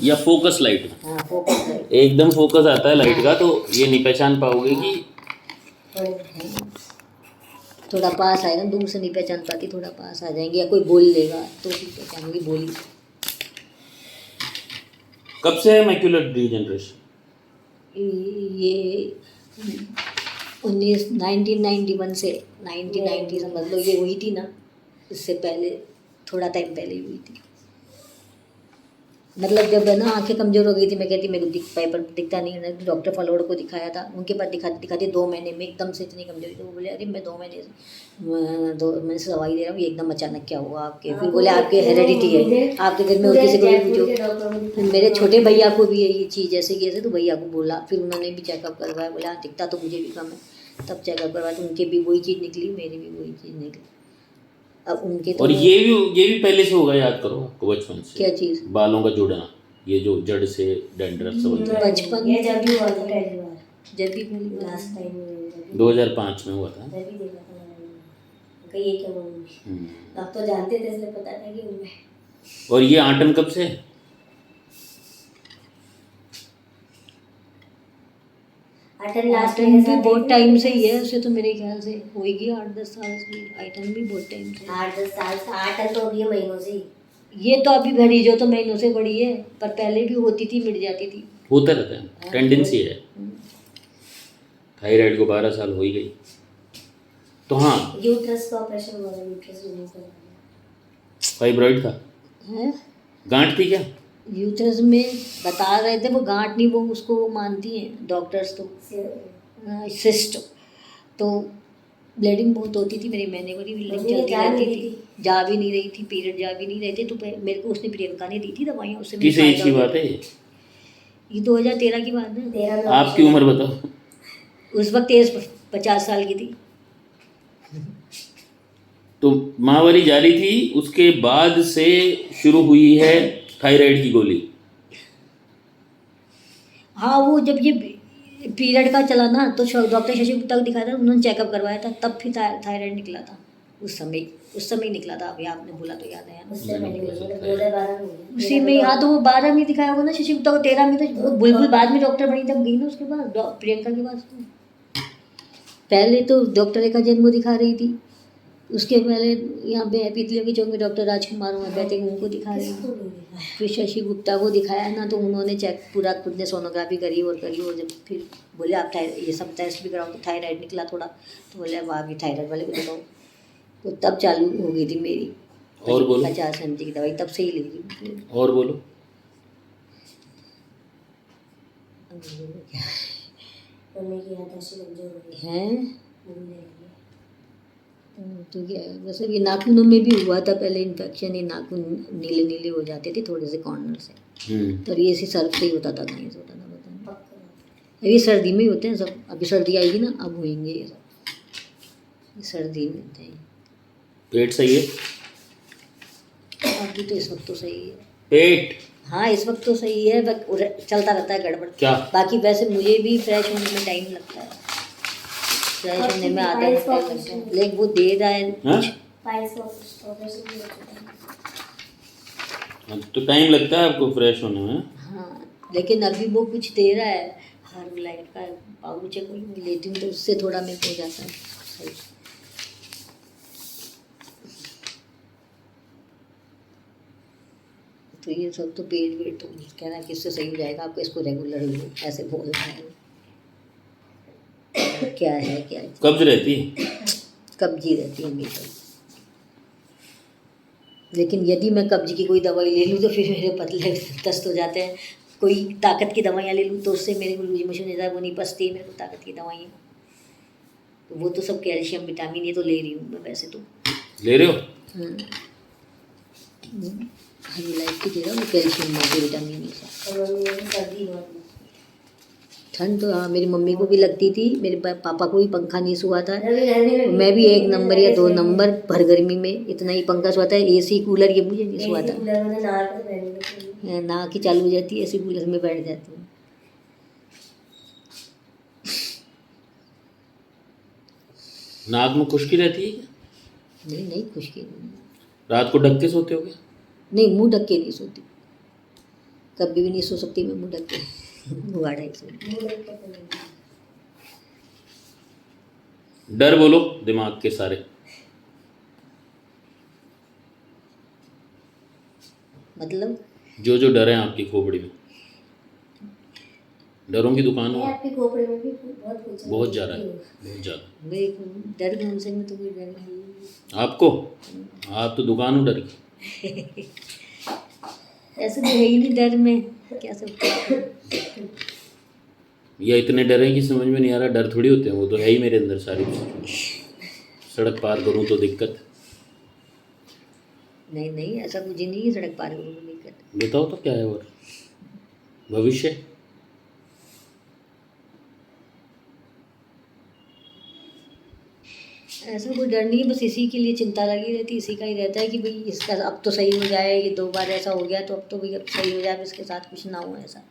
या focus light? हाँ focus light. एकदम फोकस आता है लाइट का तो ये नहीं पहचान पाओगे कि थोड़ा पास आएगा, दूर से नहीं पहचान पाती, थोड़ा पास आ जाएंगे या कोई बोल लेगा तो भी पहचानूंगी, बोली। कब से है मैक्यूलर डिजेनरेशन? ये 1991 से 1990 समझ लो, ये हुई थी ना, इससे पहले थोड़ा टाइम पहले ही हुई थी। मतलब जब है ना आंखें कमज़ोर हो गई थी, मैं कहती मेरे को पेपर दिखता नहीं है, डॉक्टर फलोड को दिखाया था, उनके पास दिखाते 2 महीने में एकदम से इतनी कमजोरी, तो वो बोले अरे मैं 2 महीने से 2 महीने से दवाई दे रहा हूँ, ये एकदम अचानक क्या हुआ आपके? फिर बोले आपके हेरेडिटी है, आपके घर में और किसी को भी पूछो। फिर मेरे छोटे भैया को भी ये चीज़ जैसे कि ऐसे, तो भैया को बोला, फिर उन्होंने भी चेकअप करवाया, बोला हाँ दिखता तो मुझे भी कम है, तब चेकअप करवाया तो उनके भी वही चीज़ निकली, मेरी भी वही चीज़ निकली। अब उनके तो और ये भी पहले से होगा, याद करो आपको बचपन से क्या चीज़? बालों का जुड़ना, ये जो जड़ से डैंड्रफ सब होता है। बचपन में जब भी हुआ था पहली बार, जब भी लास्ट टाइम 2005 में हुआ था। जब भी देखा था मैंने, कहीं ये क्या बोलूँगी, आप तो जानते थे इसलिए पता था कि उनमें। और ये आंटन कब से? आइटन लास्ट टाइम भी बहुत टाइम से ही है, उसे तो मेरे ख्याल से होएगी 8-10 साल से, आइटन भी बहुत टाइम से, 8-10 साल से। आइटन तो अभी महीनों से ही, ये तो अभी बड़ी जो तो महीनों से बड़ी है, पर पहले भी होती थी, मिट जाती थी, होता रहता है, टेंडेंसी है। थायराइड को 12 साल हो ही गई तो हाँ। यूट्रस का ऑपरेशन हुआ है, यूट्रस रिमूव करवाया। फाइब्रॉइड था? है गांठ थी क्या? यूट्रस में बता रहे थे, वो गांठ नहीं, वो उसको वो मानती हैं डॉक्टर्स तो सिस्ट, तो ब्लीडिंग बहुत होती थी, मेरी महीने भरी ब्लीडिंग चलती रहती थी, जा भी नहीं रही थी, पीरियड जा भी नहीं रहे थे, तो मेरे को उसने प्रियंका ने दी थी दवाइयाँ, उससे किस एज की बात है ये 2013 की बात है। 13 आपकी उम्र बताओ। उस वक्त एज 50 साल की थी। तो माहवारी जारी थी, उसके बाद से शुरू हुई है थायराइड की गोली? हाँ वो जब ये पीरियड का चला ना, तो डॉक्टर शशि गुप्ता को दिखाया था, उन्होंने चेकअप करवाया था, तब फिर थायराइड निकला था, उस समय निकला था। अभी आपने बोला तो याद आया, उसी में। हाँ तो वो 12 में दिखाया होगा ना शशि गुप्ता को, 13 में तो बुलबुल बाद में डॉक्टर बनी तब गई ना उसके बाद प्रियंका के पास। पहले तो डॉक्टर रेखा जैन को दिखा रही थी, उसके पहले यहाँ पे पीतलियों के चौक में डॉक्टर राजकुमार वहाँ बैठे, उनको दिखा रही थी। फिर शशि गुप्ता को दिखाया ना, तो उन्होंने चेक पूरा खुद ने सोनोग्राफी करी और जब फिर बोले आप ये सब टेस्ट भी कराओ, तो थायराइड निकला थोड़ा, तो बोले अब आप थायराइड वाले को दिखाओ, तो तब चालू हो गई थी मेरी। और बोलो। 50 mg की दवाई तब से ही ले रही हूँ। और बोलो। तो क्या है, वैसे ये नाखूनों में भी हुआ था पहले इन्फेक्शन, ये नाखून नीले नीले हो जाते थे थोड़े से कॉर्नर से, तो ये इसी सर्फ से ही होता था, कहीं से होता था पता नहीं। ये सर्दी में ही होते हैं सब, अभी सर्दी आएगी ना, अब होंगे ये सब, सर्दी में होते हैं। पेट सही है? अभी तो इस वक्त तो सही है पेट? हाँ इस वक्त तो सही है, चलता रहता है गड़बड़ क्या? बाकी वैसे मुझे भी फ्रेश होने में टाइम लगता है, फ्रेश होने में आधा घंटा लगता है, लेकिन वो दे रहा है कुछ। तो टाइम लगता है आपको फ्रेश होने में? हाँ लेकिन अभी वो कुछ दे रहा है, हर लाइट का पाउच लेती हूँ, तो उससे थोड़ा मेरे को हो जाता है सही। तो ये सब तो पेट वेट तो कह रहा है कि इससे सही हो जाएगा आपको, इसको रेगुलर ऐसे बोल रहा है। क्या है क्या है? कब्ज रहती है? कब्जी रहती है हमेशा, लेकिन यदि मैं कब्ज की कोई दवाई ले लूँ तो फिर मेरे पतले दस्त हो जाते हैं। कोई ताकत की दवाइयाँ ले लूँ तो उससे मेरे को लूज मोशन होता है, वो नहीं पचती मेरे को ताकत की दवाइयाँ, तो वो तो सब कैल्शियम विटामिन ये तो ले रही हूँ मैं, वैसे तो ले रहे हो? हरी लाइफ की दे रहा हूँ, कैल्शियम विटामिन ये सब। ठंड तो हाँ मेरी मम्मी को भी लगती थी, मेरे पापा को भी पंखा नहीं सुहा था, मैं भी 1 नंबर या 2 नंबर भर गर्मी में इतना ही पंखा सुहा था, एसी कूलर ये मुझे नहीं सुहा था, नाक ही चालू हो जाती है, एसी कूलर में बैठ जाती हूँ। नाक में खुश्की रहती है क्या? नहीं खुश्की नहीं। रात को ढक के सोते हो क्या? नहीं मुँह ढक के नहीं सोती। कभी भी नहीं सो सकती मैं मुंह ढक के। हुआ 250। डर बोलो दिमाग के सारे। मतलब जो जो डर है आपकी खोपड़ी में, डरों की दुकान हो आपकी खोपड़ी में भी बहुत बहुत ज़्यादा है, बहुत ज़्यादा। मेरे को डर कौन से में तो कोई डर नहीं है। आपको, आप तो दुकान हो डर की। ऐसे तो है ही नहीं डर में, क्या सब या इतने डर हैं कि समझ में नहीं आ रहा, डर थोड़ी होते हैं, वो तो है ही मेरे अंदर सारी चीज़ें। सड़क पार करूँ तो दिक्कत। नहीं नहीं, ऐसा कुछ नहीं है सड़क पार करूँ तो दिक्कत। बताओ तो क्या है और भविष्य। ऐसा कोई डर नहीं है, बस इसी के लिए चिंता लगी रहती, इसी का ही रहता है कि भाई इसका अब तो सही हो जाए, ये 2 बार ऐसा हो गया तो अब तो भाई अब सही हो जाए, अब इसके साथ कुछ ना हो ऐसा।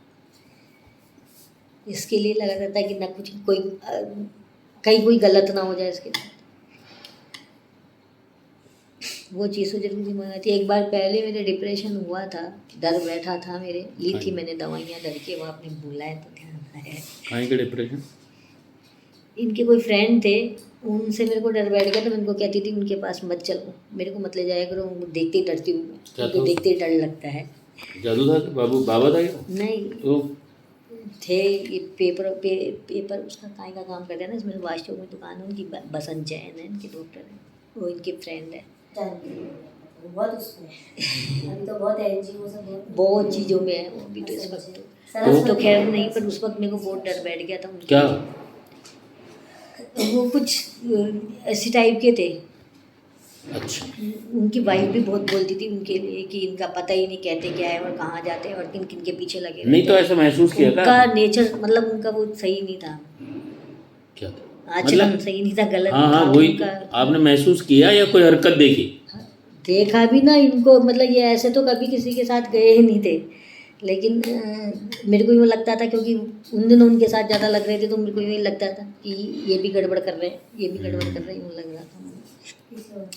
इसके लिए लगा रहता है कि ना कुछ कोई कहीं कोई गलत ना हो जाए इसके साथ। वो चीज़ तो जरूर दिमाग आती है। एक बार पहले मेरे डिप्रेशन हुआ था, डर बैठा था मेरे, ली थी मैंने दवाइयाँ डर के, वो आपने बोला है तो ध्यान है। कहाँ के डिप्रेशन? इनके कोई फ्रेंड थे, उनसे मेरे को डर बैठ गया तो मैं उनको कहती थी उनके पास मत चलो, मेरे को मत ले जाया करो, उनको देखते ही डरती हूँ मैं, क्या उनको था? देखते ही डर लगता है। जादू था कि बाबू बाबा था क्या? नहीं तो थे ये पेपर उसका काय का काम करते हैं ना, इसमें वास्तव में दुकान है उनकी, बसंत जैन है इनके, डॉक्टर है, वो इनके फ्रेंड है। बहुत उसमें अभी तो बहुत एनजीओ सब बहुत चीज़ों में है वो अभी तो इस वक्त तो खैर नहीं, पर उस वक्त मेरे को बहुत डर बैठ गया था उनके। क्या? वो कुछ ऐसी टाइप के थे। अच्छा, उनकी वाइफ भी बहुत बोलती थी उनके लिए कि इनका पता ही नहीं कहते क्या है और कहाँ जाते हैं और किन किन के पीछे लगे रहते नहीं तो हैं। ऐसा महसूस किया उनका क्या? नेचर मतलब उनका वो सही नहीं था, क्या था? आचरण सही नहीं था, गलत हाँ था हाँ वही उनका। तो। आपने महसूस किया या कोई हरकत देखी? देखा भी ना इनको, मतलब ये ऐसे तो कभी किसी के साथ गए ही नहीं थे, लेकिन मेरे को यूँ लगता था क्योंकि उन दिनों उनके साथ ज़्यादा लग रहे थे तो मेरे को यूँ लगता था कि ये भी गड़बड़ कर रहे हैं, ये भी गड़बड़ कर रहे हैं, यूँ लग रहा था।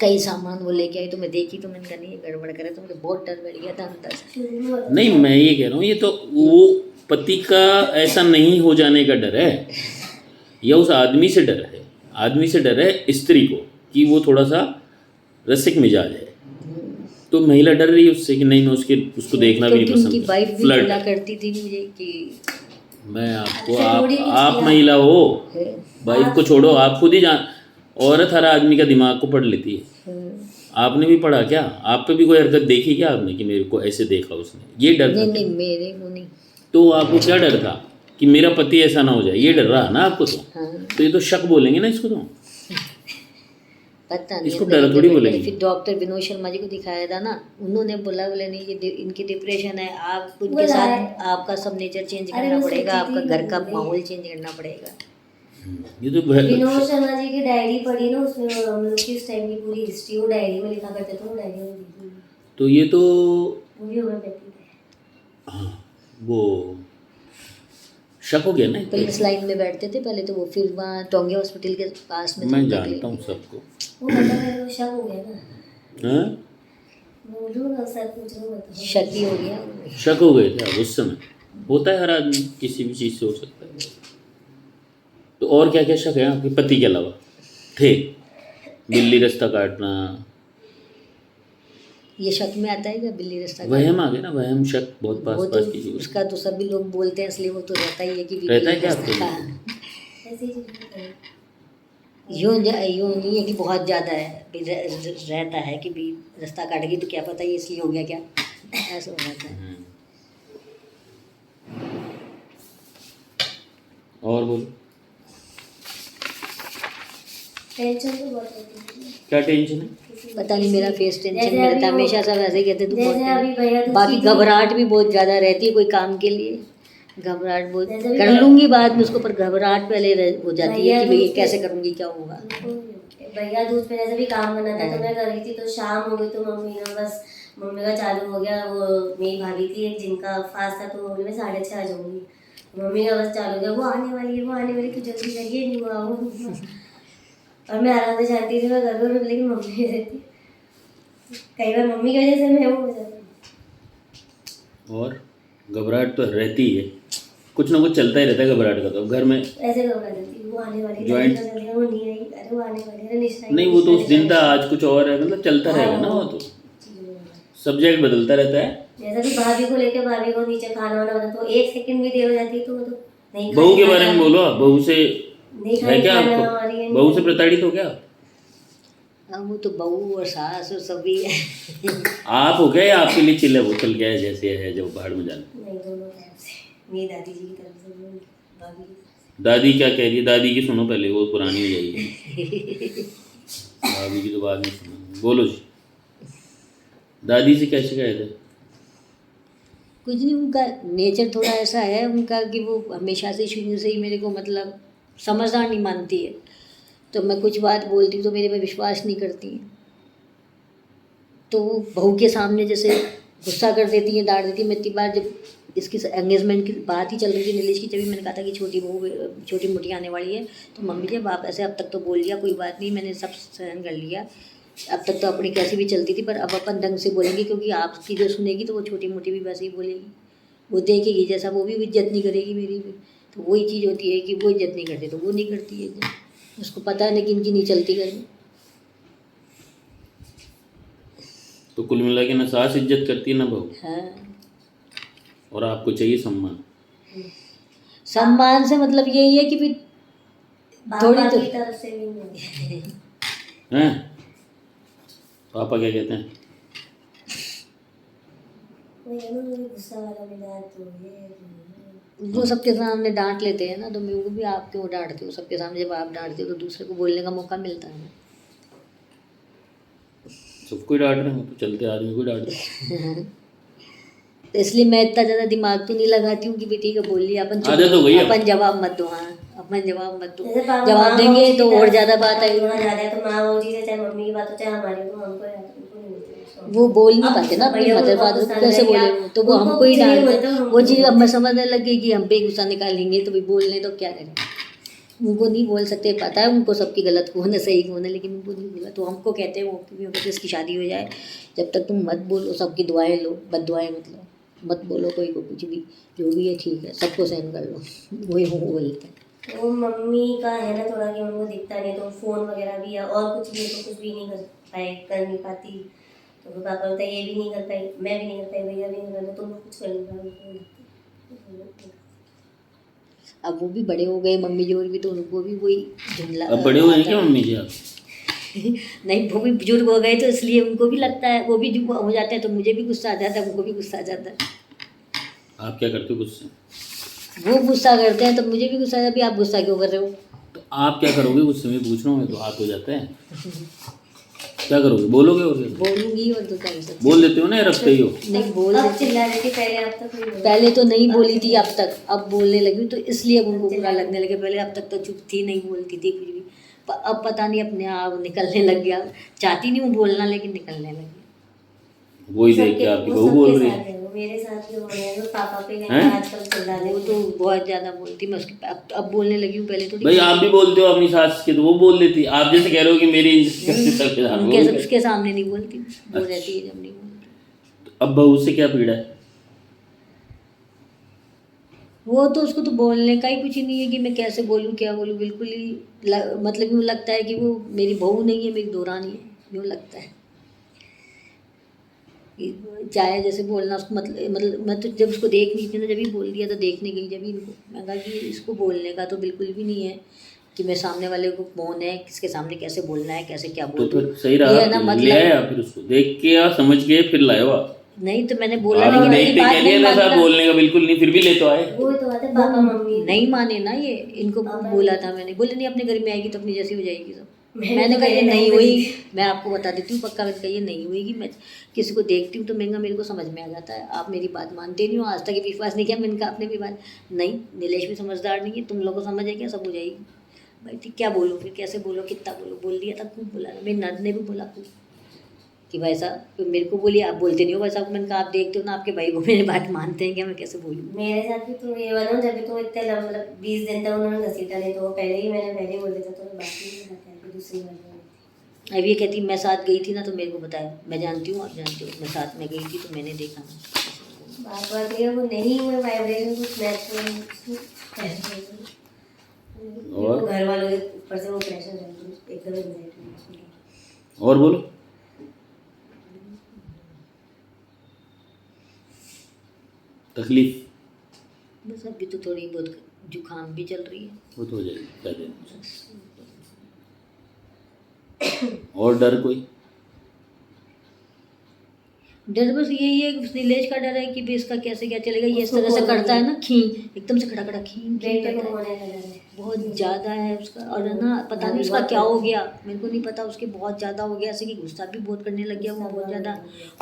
कई सामान वो लेके आई तो मैं देखी तो मैंने कहा नहीं ये गड़बड़ करे, तो मुझे बहुत डर बैठ गया था अंदर से। नहीं मैं ये कह रहा हूँ, ये तो वो पति का ऐसा नहीं हो जाने का डर है, या उस आदमी से डर है, आदमी से डर है स्त्री को कि वो थोड़ा सा रसिक मिजाज है, तो महिला डर रही है उससे कि नहीं मैं उसको देखना भी नहीं क्योंकि उनकी पसंद। वाइफ भी फ्लर्ट बोला करती थी मुझे कि मैं आपको अच्छा, थोड़ी आप महिला हो, है, वाइफ को छोड़ो, आप खुद ही जान, औरत हर आदमी का दिमाग को पढ़ लेती है। आपने भी पढ़ा क्या? आप पे भी कोई हरकत देखी क्या आपने कि मेरे को ऐसे देखा उसने? ये डर था नहीं क्या? नहीं मेरे को नहीं। तो आपको क्या डर था कि मेरा पति ऐसा ना हो जाए, ये डर रहा ना आपको? हाँ तो ये तो शक बोलेंगे ना इसको, तो पता नहीं इसको अंदर डर ही थोड़ी बैठ गया। बोलेंगे। फिर डॉक्टर विनोद शर्मा जी को दिखाया था ना, उन्होंने बोला बोले नहीं ये इनकी डिप्रेशन है, आप उनके साथ आपका सब नेचर चेंज अरे करना वो पड़ेगा, सोची आपका थी घर का नहीं। माहौल चेंज करना पड़ेगा। ये तो विनोद शर्मा जी की डायरी पढ़ी ना, उसमें हम लोग की इस टाइम की पूरी हिस्ट्री वो डायरी में लिखा करते थे, वो डायरी में लिखी तो ये तो वो भी होम्योपैथी है। हाँ वो शक हो गया ना। पुलिस लाइन में बैठते थे पहले तो वो, फिर वहाँ टोंगे हॉस्पिटल के पास में मैं तो जानता हूँ सबको। वो बता रहे वो शक हो गया ना, हाँ बोलूँ ना सर पूछ रहा हूँ बता। शकी हो गया। शक हो गए थे आप उस समय? होता है हर आदमी, किसी भी चीज़ से हो सकता है। तो और क्या क्या शक है आपके पति के अलावा? थे बिल्ली रास्ता काटना, ये शक में आता है क्या बिल्ली रास्ता वहम आ गया ना, वहम शक बहुत वो पास तो पास की चीज़। उसका तो सभी लोग बोलते हैं इसलिए वो तो रहता ही है कि रहता है क्या बिल्ली आपको? रास्ता- ऐसी चीज़ है। यूँ नहीं है कि बहुत ज़्यादा है, भी रहता है कि भी रास्ता काट गई तो क्या पता ये इसलिए हो गया क्या, ऐसा हो जाता है। और बोलो टेंशन तो बहुत होती है। क्या टेंशन है? पता नहीं मेरा फेस टेंशन जैसे में रहता है अभी वो- हमेशा, सब ऐसे ही कहते तू बहुत जैसे अभी भैया टेंशन। बाकी दूसरी थी- घबराहट भी बहुत ज़्यादा रहती है कोई काम के लिए, घबराहट बहुत जैसे भी कर भैया- लूँगी बाद में उसको, पर घबराहट पहले हो जाती है भैया कि भाई ये दूसरी- कैसे करूँगी क्या होगा। भैया दूध पे जैसे भी काम करना था तो मैं कर रही थी, तो शाम हो गई तो मम्मी ने बस, मम्मी का चालू हो गया, वो मेरी भाभी थी एक जिनका फास्ट था, तो मम्मी मैं 6:30 आ जाऊंगी, मम्मी का बस चालू हो गया, वो आने वाली है, वो आने वाली, तो जल्दी करिए नहीं हुआ वो। और मैं आराम से चाहती थी मैं कर लूँ, लेकिन मम्मी रहती, कई बार मम्मी की वजह से मैं वो हो जाती। और घबराहट तो रहती है, कुछ ना कुछ चलता ही रहता है घबराहट का। तो घर में ऐसे घबरा जाती हूँ, वो आने वाली Joint- जल्दी वो नहीं आई, अरे वो आने वाली है, निशा नहीं, वो तो उस दिन था, आज कुछ और है, मतलब चलता रहेगा ना वो तो, सब्जेक्ट बदलता रहता है। जैसे कि भाभी को लेके, भाभी को नीचे खाना वाना बना तो 1 सेकंड भी देर हो जाती है तो वो तो नहीं बहू के बारे में बोलो, बहू से नहीं है खाई क्या खाना आपको? हमारी है, बहू से प्रताड़ित हो क्या? हाँ, वो तो बहू और सास और सभी है। आप हो क्या या आपके लिए चिल्ला वो चल गया है जैसे है जो बाहर में जाना? नहीं दोनों तरफ से, मेरी दादी जी की तरफ से भी, भाभी की तरफ दादी क्या कह रही है? दादी की सुनो पहले, वो पुरानी हो जाएगी। दादी की तो बाद में सुनो, बोलो जी। दादी से क्या शिकायत है? कुछ नहीं, उनका नेचर थोड़ा ऐसा है उनका कि वो हमेशा से शुरू से ही मेरे को मतलब समझदार नहीं मानती है। तो मैं कुछ बात बोलती हूँ तो मेरे पे विश्वास नहीं करती हैं। तो वो बहू के सामने जैसे गुस्सा कर देती हैं, डांट देती हैं। मैं इतनी बार जब इसकी एंगेजमेंट की बात ही चल रही थी नीलेश की, जब मैंने कहा था कि छोटी बहू छोटी मोटी आने वाली है, तो मम्मी जब आप ऐसे अब तक तो बोल लिया, कोई बात नहीं, मैंने सब सहन कर लिया, अब तक तो अपनी कैसी भी चलती थी, पर अब अपन ढंग से बोलेंगे, क्योंकि आपकी जो सुनेगी तो वो छोटी मोटी भी वैसे ही बोलेगी, वो देखेगी जैसा, वो भी इज्जत नहीं करेगी मेरी भी। तो वही चीज़ होती है कि वो इज्जत नहीं करती तो वो नहीं करती है इज्जत, उसको पता है लेकिन इनकी नहीं चलती घर में। तो कुल मिला के ना सास इज्जत करती है ना बहू, हाँ, और आपको चाहिए सम्मान। सम्मान से मतलब यही है कि भी थोड़ी पापा तो की तरफ से भी नहीं। हैं? पापा क्या कहते हैं? वही है ना, वही गुस्सा वाला मिजाज तो है। वो सबके सामने डांट लेते हैं ना, तो मेरे को भी आप क्यों डांटते हो सबके सामने? जब आप डांटते हो तो दूसरे को बोलने का मौका मिलता है ना। सबको ही डांट रहे हो तो चलते आदमी को डांट रहे। तो इसलिए मैं इतना ज़्यादा दिमाग तो नहीं लगाती हूँ कि बेटी का बोल लिया, अपन चुप आदत हो गई है। अपन जवाब मत दो। हाँ, अपन जवाब मत दो, जैसे पापा जवाब माँ देंगे बाबू तो की और तरफ ज़्यादा से बात आएगी। थोड़ा ज़्यादा है, तो माँ बाबू जी से चाहे मम्मी की बात हो चाहे हमारी हो, तो हमको उनको नहीं मिलती है। वो बोल नहीं पाते ना अपनी भैया मदर उनको फादर गुस्सा को, कैसे नहीं बोले आया, वो, तो वो उनको हमको ही कुछ नहीं डांट बोलते, दो। हमको वो चीज़ अब बोलते। मैं समझने लगी कि हम पे ही गुस्सा निकालेंगे तो भाई बोलने तो क्या करें। उनको नहीं बोल सकते, पता है उनको सबकी गलत कौन है सही कौन है, लेकिन उनको नहीं बोला। तो हमको कहते हैं वो कि कहते इसकी शादी हो जाए, जब तक तुम मत बोलो, सबकी दुआएं लो, बद दुआएं मतलब मत बोलो कोई को कुछ भी, जो भी है ठीक है, सबको सहन कर लो। वही वो बोलते हैं। वो मम्मी का है ना थोड़ा कि उनको दिखता नहीं, तो फ़ोन वगैरह भी है और कुछ भी है तो कुछ भी नहीं कर नहीं पाती। तो फिर पापा बोलते ये भी नहीं कर पाई, मैं भी नहीं कर पाई, भैया भी नहीं कर पाई, तुम कुछ कर नहीं पाओगे। अब वो भी बड़े हो गए मम्मी जी, और भी तो उनको भी वही जुमला अब बड़े हुए हैं क्या मम्मी जी आप? नहीं, वो भी बुजुर्ग हो गए तो इसलिए उनको भी लगता है, वो भी जो हो जाते हैं तो मुझे भी गुस्सा आ जाता है, उनको भी गुस्सा आ जाता है। आप क्या करते हो गुस्से? वो गुस्सा करते हैं तो मुझे भी गुस्सा आ जाता है, भी आप गुस्सा क्यों कर रहे हो? तो आप क्या करोगे गुस्से में? पूछ रहा हूँ मैं, तो हाथ हो जाता है। क्या करोगे? बोलोगे? और क्या? बोलूंगी, और तो क्या कर सकती बोल देते हो ना, या रखते ही हो? नहीं, बोल अब देती। चिल्ला रही थी पहले, अब तक नहीं बोली। पहले तो नहीं बोली थी, अब तक अब बोलने लगी, तो इसलिए अब उनको बुरा लगने लगे। पहले अब तक तो चुप थी, नहीं बोलती थी कुछ भी, अब पता नहीं अपने आप निकलने लग गया। चाहती नहीं हूँ बोलना, लेकिन निकलने लगी। वही देख के आपकी बहू बोल रही है। वो मेरे साथ भी हो रहे हैं, पापा पे हैं? आजकल चिल्ला रहे वो तो बहुत ज़्यादा बोलती, मैं उसकी अब बोलने लगी हूँ, पहले तो भाई आप भी बोलते हो अपनी सास के, तो वो बोल देती। आप जैसे कह रहे हो कि मेरी उनके उसके सामने नहीं बोलती, वो रहती है जब नहीं बोलती। अब बहू से क्या पीड़ा है? वो तो उसको तो बोलने का ही कुछ ही नहीं है कि मैं कैसे बोलूँ क्या बोलूँ, बिल्कुल ही मतलब यूँ लगता है कि वो मेरी बहू नहीं है, मेरी दौरानी है, यूँ लगता है। चाहे जैसे बोलना उसको मतलब मैं तो जब उसको देख नहीं थी ना, जब ही बोल दिया था, देखने गई जब ही इनको, मैं कहा कि इसको बोलने का तो बिल्कुल भी नहीं है कि मैं सामने वाले को कौन है, किसके सामने कैसे बोलना है, कैसे क्या तो बोलूँ। फिर सही रहा, ये है ना ले आया, फिर उसको देख के या समझ के फिर लाए आप? नहीं तो मैंने बोला, आप लेकिन नहीं मेरी पे बात कह नहीं दिया था मानी ना। बोलने का बिल्कुल नहीं, फिर भी ले तो आए। वो तो बात है, पापा मम्मी नहीं माने ना, ये इनको पापा बोला था मैंने, बोले नहीं अपने घर में आएगी तो अपनी जैसी हो जाएगी सब। मैंने मैंने तो कहा ये पहले नहीं नहीं हुई, करी। मैं आपको बता देती हूँ पक्का, मैंने कहा ये नहीं हुई। मैं किसी को देखती हूँ तो महंगा मेरे को समझ में आ जाता है, आप मेरी बात मानते नहीं हो, आज तक विश्वास नहीं किया। मैंने कहा आपने भी बात नहीं, नीलेश भी समझदार नहीं है, तुम लोग को समझ है क्या, सब हो जाएगी। भाई ठीक, क्या बोलो फिर, कैसे बोलो, कितना बोलो, बोल दिया था, खूब बोला। मेरी नंद ने भी बोला खूब कि भाई साहब मेरे को बोलिए, आप बोलते नहीं हो भाई साहब। मैंने कहा आप देखते हो ना, आपके भाई को मेरी बात मानते हैं क्या, मैं कैसे बोलूँ। मेरे साथ भी तो ये वाला जब भी तो इतने मतलब 20 दिन तक उन्होंने घसीटा नहीं, तो पहले ही मैंने पहले बोल दिया था, तो बाकी नहीं बताया कि दूसरी बार अब ये कहती मैं साथ गई थी ना, तो मेरे को बताया, मैं जानती हूँ, आप जानते हो, मैं साथ में गई थी तो मैंने देखा ना। बात बात ये वो नहीं हुए वाइब्रेशन कुछ नेचुरल और? वो घर वालों के ऊपर से वो प्रेशर है एकदम एंजाइटी। और बोलो। तकलीफ बस अभी तो थोड़ी बहुत जुकाम भी चल रही है। वो तो हो जाएगी, क्या देना। और डर कोई? डर बस यही है, नीलेश का डर है कि भी इसका कैसे क्या चलेगा। ये इस तरह से करता है ना, एकदम से खड़ा खड़ा खींच बेटे को करता है। होने लगा है बहुत ज़्यादा है उसका। और है ना, पता नहीं उसका क्या हो गया, मेरे को नहीं पता। उसके बहुत ज़्यादा हो गया, ऐसे कि गुस्सा भी बहुत करने लग गया वो, बहुत ज़्यादा।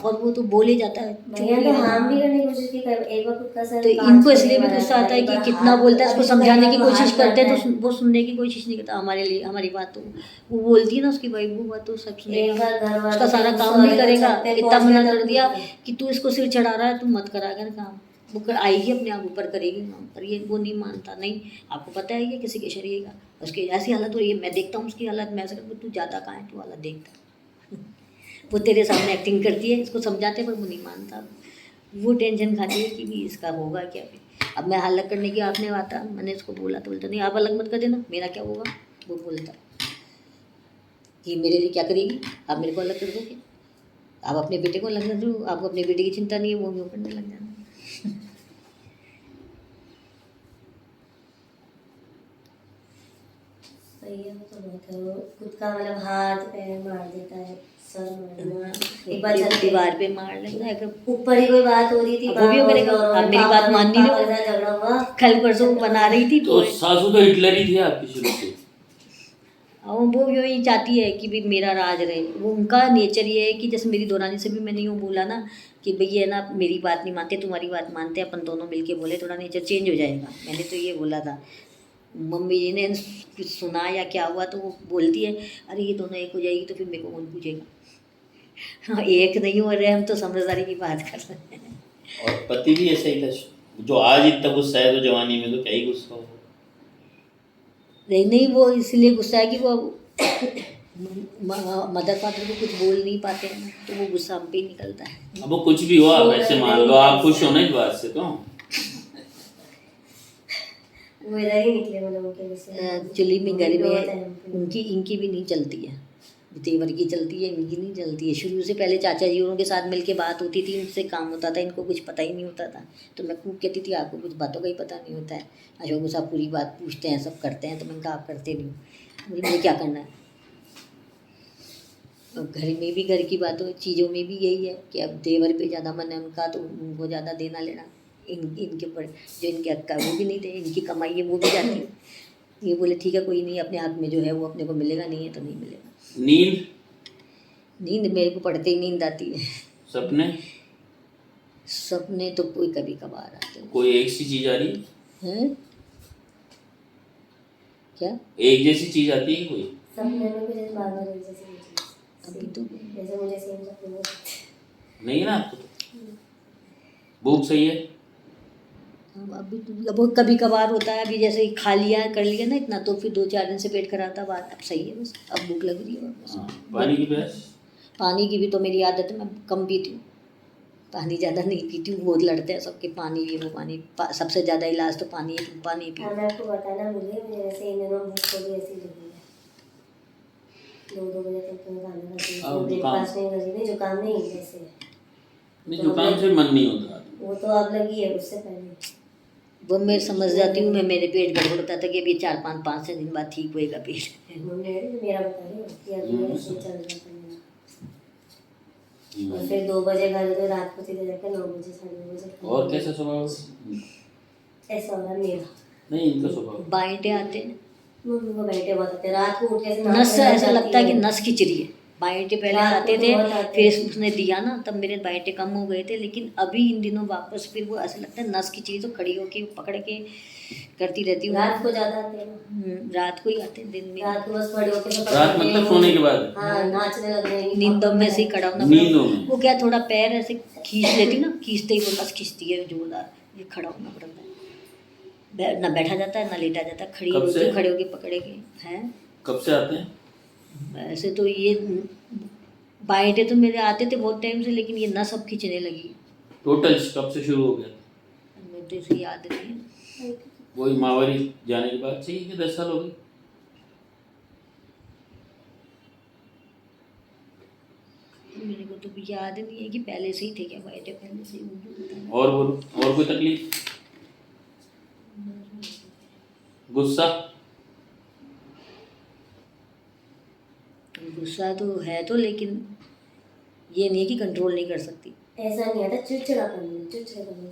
और वो तो बोल ही जाता है, भैया तो हार्म भी करने की कोशिश की एक बार खुद का सर तो इनको इसलिए भी गुस्सा आता है कि कितना बोलता है, इसको समझाने की कोशिश करते हैं तो वो सुनने की कोशिश नहीं करता हमारे लिए, हमारी बात। तो वो बोलती है ना उसकी भाई, वो बात तो सब सुनेगा, उसका सारा काम नहीं करेगा। इतना मना कर दिया कि तू इसको सिर चढ़ा रहा है, तुम मत करा कर काम। वो आएगी अपने आप ऊपर करेगी काम, पर ये वो नहीं मानता। नहीं, आपको पता है ये किसी के शरीर का, उसकी ऐसी हालत हो रही है, मैं देखता हूँ उसकी हालत, मैं ऐसा करता हूँ, तू ज़्यादा कहाँ है, तू हालत देखता। वो तेरे सामने एक्टिंग करती है, इसको समझाते हैं पर वो नहीं मानता। वो टेंशन खाती है कि भी इसका होगा क्या। अब मैं अलग करने की आपने आता, मैंने इसको बोला तो बोलता नहीं आप अलग मत कर देना, मेरा क्या होगा। वो बोलता कि मेरे लिए क्या करेगी, आप मेरे को अलग कर दोगे, आप अपने बेटे को अलग कर दो, आपको अपने बेटे की चिंता नहीं है, वो भी करने लग जाना। सही है, वो तो बहुत है। वो खुद का मतलब हाथ पैर मार देता है, सर मार देता। एक बार चलते दीवार पे मार लेना है, ऊपर ही कोई बात हो रही थी, वो भी करेगा। अब मेरी बात मान नहीं पापा के रहे साथ झगड़ा हुआ, कल परसों बना रही थी तो सासू तो हिटलर ही थी आपकी शुरू से। वो यही चाहती है कि भी मेरा राज रहे। वो उनका नेचर ये है कि जैसे मेरी दौरानी से भी मैंने यूँ बोला ना कि भैया ना मेरी बात नहीं मानते, तुम्हारी बात मानते, अपन दोनों मिलके बोले थोड़ा नेचर चेंज हो जाएगा। मैंने तो ये बोला था। मम्मी जी ने कुछ सुना या क्या हुआ तो वो बोलती है अरे ये दोनों एक हो जाएगी तो फिर मेरे को कौन पूछेगा। हाँ, एक नहीं हो रहे, हम तो समझदारी की बात कर रहे हैं। और पति भी ऐसा ही था जो आज इतना गुस्सा है, तो जवानी में तो क्या ही गुस्सा होगा। नहीं, वो इसलिए गुस्सा है कि वो मदर फादर को कुछ बोल नहीं पाते हैं ना, तो वो गुस्सा हम पे ही निकलता है। अब वो कुछ भी हो, आप ऐसे मान लो आप खुश हो ना इस बात से, तो वो इधर ही निकले मतलब उनके गुस्से। एक्चुअली में घर में उनकी इनकी भी नहीं चलती है, तेवर की चलती है, इनकी नहीं चलती है। शुरू से पहले चाचा जी उनके साथ मिलके बात होती थी, इनसे काम होता था, इनको कुछ पता ही नहीं होता था। तो मैं खूब कहती थी आपको कुछ बातों का ही पता नहीं होता है, अशोक साहब पूरी बात पूछते हैं, सब करते हैं। तो मैंने कहा आप करते नहीं, मुझे क्या करना है। अब घर में भी घर की बातों चीज़ों में भी यही है कि अब देवर पे ज़्यादा मन है उनका, तो उनको ज़्यादा देना लेना। इनके ऊपर जो इनके हक का वो भी नहीं दे, इनकी कमाई है वो भी जाती है। ये बोले ठीक है कोई नहीं, अपने हक में जो है वो अपने को मिलेगा, नहीं है तो नहीं मिलेगा। नींद मेरे को पढ़ते ही नींद आती है। सपने तो कोई कभी कभार आते हैं। कोई एक सी चीज आ रही हैं? क्या एक जैसी चीज आती है कोई? सपने में भी जैसे बार-बार एक जैसी चीज़, अभी तो जैसे मुझे सेम सपने में नहीं है ना आपको तो? भूख सही है? अभी तो बहुत कभी कभार होता है। अभी जैसे खा लिया कर लिया ना इतना, तो फिर 2-4 दिन से पेट खराब था, बात अब सही है, बस अब भूख लग रही है बस। हाँ, पानी की प्यास? पानी की भी तो मेरी आदत है, मैं कम पीती हूँ, पानी ज़्यादा नहीं पीती हूँ। बहुत लड़ते हैं सबके पानी ये वो पानी, सबसे ज़्यादा इलाज तो पानी है, तुम पानी पियो। हाँ, मैं आपको बताना भूलिए, मुझे वैसे इन दिनों भूख को भी ऐसी लगी है। 2-2 बजे तक तो मैं खाना खाती हूँ, ब्रेकफास्ट नहीं करी, नहीं जुकाम नहीं जैसे नहीं, जुकाम से मन नहीं होता। वो तो अब लगी है, उससे पहले वो मैं समझ जाती हूँ, मैं मेरे पेट गड़बड़ होता था कि अभी 4-5 दिन बाद ठीक होएगा पेट। मेरा बता रही हूँ कि अभी ऐसे चल रहा था मेरा। और फिर 2 बजे घर तो रात को सीधे जाकर 9 बजे 9:30 बजे। और कैसा स्वभाव? ऐसा हो रहा है मेरा। नहीं, इनका स्वभाव बाइंटे आते हैं, मम्मी को बैठे बहुत आते हैं, रात को उठ के नस ऐसा लगता है कि नस खिंच रही है। बाइंटे पहले रात को आते तो थे, बहुत आते फिर हैं। उसने दिया ना तब मेरे बाइंटे कम हो गए थे, लेकिन अभी इन दिनों वापस फिर वो ऐसा लगता है नस खिंच रही, तो खड़ी होके पकड़ के करती रहती हूँ। रात को ज्यादा आते हैं, रात को ही आते हैं, दिन में रात को बस खड़े होके सब रात मतलब सोने के बाद? हाँ, नाचने लग रहे हैं नींदों में से ही खड़ा होना नींदों पड़ता। में? वो क्या थोड़ा पैर ऐसे खींच लेती ना, खींचते ही वो नस खींचती है जोरदार, ये खड़ा होना पड़ता है। ना बैठा जाता है ना लेटा जाता है, खड़ी कब से? होती खड़े होके पकड़ेगे हैं। कब से आते हैं? ऐसे तो ये बाइंटे तो मेरे आते थे बहुत टाइम से, लेकिन ये नस अब खींचने लगी। टोटल कब से शुरू हो गया था? मुझे तो इसे याद नहीं है। वही मावरी जाने के बाद से ही कि 10 साल हो गए? मेरे को तो भी याद नहीं है कि पहले से ही थे क्या भाई थे पहले से ही मुझे पता नहीं। और बोलो, और कोई तकलीफ? गुस्सा? गुस्सा तो है तो, लेकिन ये नहीं है कि कंट्रोल नहीं कर सकती। ऐसा नहीं आता, चिड़चिड़ापन।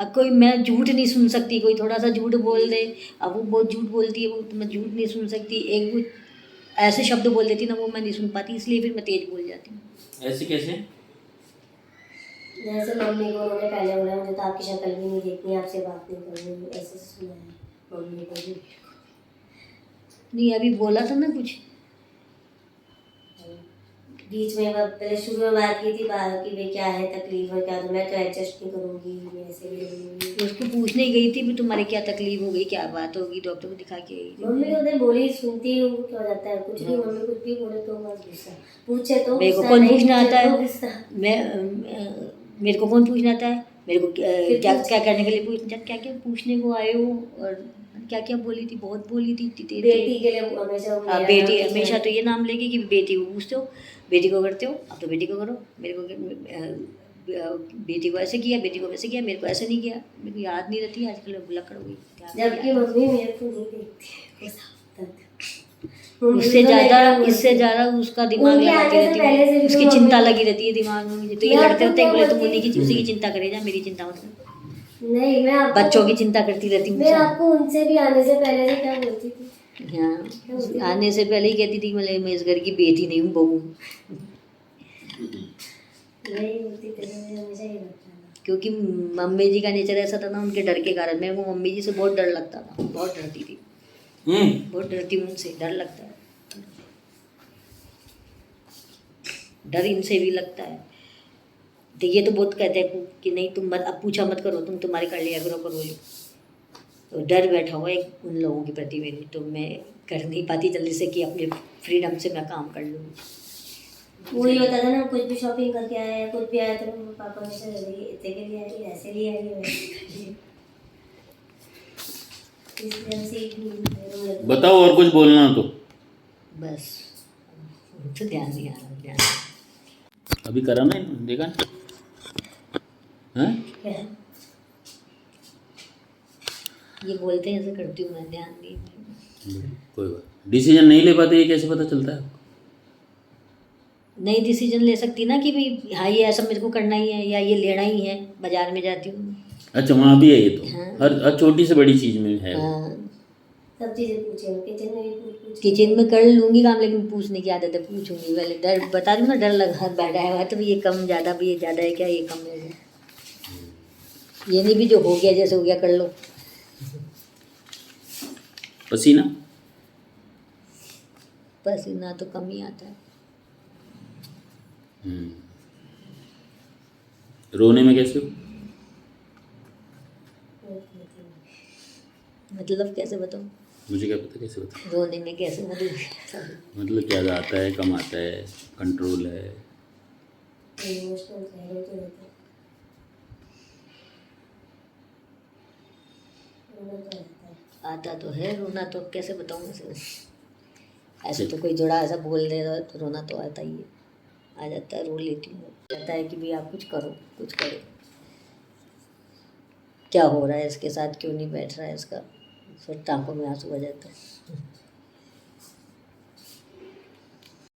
अब कोई मैं झूठ नहीं सुन सकती, कोई थोड़ा सा झूठ बोल दे, अब वो बहुत झूठ बोलती है, वो तो मैं झूठ नहीं सुन सकती। एक वो ऐसे शब्द बोल देती ना, वो मैं नहीं सुन पाती, इसलिए फिर मैं तेज बोल जाती हूँ। ऐसे कैसे? जैसे मम्मी को उन्होंने पहले बोला मुझे तो आपकी शक्ल भी नहीं देखनी, आपसे बात नहीं करनी, ऐसे सुना है मम्मी को भी। नहीं अभी बोला था ना कुछ, बीच में पहले शुरू में बात की थी कि भाई क्या है तकलीफ और क्या, तो मैं तो एडजस्ट नहीं करूँगी, मैं ऐसे भी रहूँगी। उसको पूछने गई थी भी तुम्हारे क्या तकलीफ हो गई, क्या बात होगी, डॉक्टर को दिखा के आई थी। मम्मी को उधर बोली सुनती हूँ, क्या हो जाता है कुछ भी, मम्मी कुछ भी बोले तो बस गुस्सा, पूछे तो मेरे को गुस्सा, कौन नहीं पूछना पूछे आता है? तो गुस्सा। मेरे को कौन पूछना आता है? मेरे को क्या पूछ- क्या करने के लिए पूछना, क्या क्या पूछने को आए हो, और क्या क्या बोली थी, बहुत बोली थी बेटी के लिए हमेशा हाँ मेरा बेटी, नाम हमेशा तो ये नाम लेगी कि बेटी को पूछते हो, बेटी को करते हो, अब तो बेटी को करो। मेरे को बेटी को ऐसे किया, बेटी को वैसे किया, मेरे को ऐसे नहीं किया, मेरे को याद नहीं रहती आजकल, भुलक्कड़ हो गई। जबकि मम्मी मेरे को नहीं देखती है। इससे ज़्यादा उसका दिमाग उनके लगाती आने से रहती पहले से हूँ, भी उसकी मम्मी- चिंता लगी रहती है दिमाग में मुझे। तो ये मैं लड़ते आपको रहते हैं, क्या बोले तुम बोलती- उसी की चिंता करे जा, मेरी चिंता मत कर। नहीं मैं आपको बच्चों की चिंता करती रहती हूँ मैं आपको उनसे भी आने से पहले से क्या बोलती थी, हाँ, आने से पहले ही कहती थी मैं इस घर की बेटी नहीं हूँ, बहू हूँ। नहीं बोलती थी, मुझे हमेशा ये लगता था। क्योंकि मम्मी जी का नेचर ऐसा था ना, उनके डर के कारण मेरे को मम्मी जी से बहुत डर लगता था, बहुत डरती थी, बहुत डरती हूँ उनसे, डर लगता है, डर इनसे भी लगता है। तो ये तो बहुत कहते हैं कि नहीं तुम मत, अब पूछा मत करो, तुम तुम्हारे कर लिया करो, करो ये। तो डर बैठा हुआ है उन लोगों के प्रति मेरी, तो मैं कर नहीं पाती जल्दी से कि अपने फ्रीडम से मैं काम कर लूँ। वही होता था ना, कुछ भी शॉपिंग करके आया, कुछ भी आया तो पापा हमेशा इतने के लिए आई, ऐसे लिए आई, वैसे के लिए। इसलिए हम सीख नहीं रहे। बताओ और कुछ बोलना तो। बस तो ध्यान नहीं आ रहा, ध्यान। अभी करा ना इन्होंने, देखा ना? हाँ? क्या? ये बोलते हैं ऐसे करती हूँ मैं, ध्यान नहीं। कोई बात, डिसीजन नहीं ले पाते, ये कैसे पता चलता है? नई डिसीजन ले सकती ना कि भाई हाँ ये ऐसा मेरे को करना ही है, या ये लेना ही है। बाजार में जाती हूँ। अच्छा, वहाँ भी है ये तो। हाँ। हर छोटी से बड़ी चीज़ में है। हाँ, सब चीज़ें पूछे, किचन में भी पूछ किचन में कर लूँगी काम, लेकिन पूछने की आदत है, पूछूंगी पहले। डर बता दूँ ना, डर लगा बैठा है तो ये कम ज़्यादा, भी ये ज़्यादा है क्या, ये कम है क्या? ये नहीं भी जो हो गया जैसे हो गया कर लो। पसीना? पसीना तो कम ही आता है। रोने में कैसे हो? मतलब कैसे बताऊँ? मुझे क्या पता कैसे बताऊँ? रोने में कैसे मतलब ज़्यादा आता है, कम आता है, कंट्रोल है? इमोशनल तो रहते रोना तो रहता है। आता तो है रोना, तो कैसे बताऊँ ऐसे? ऐसे तो कोई जोड़ा ऐसा बोल दे रहा तो रोना तो आता ही है, आ जाता है, रो लेती हूँ। कहता है कि भाई आप कुछ करो, कुछ करो, क्या हो रहा है इसके साथ, क्यों नहीं बैठ रहा है इसका, फिर टाँकों में आंसू आ जाता है।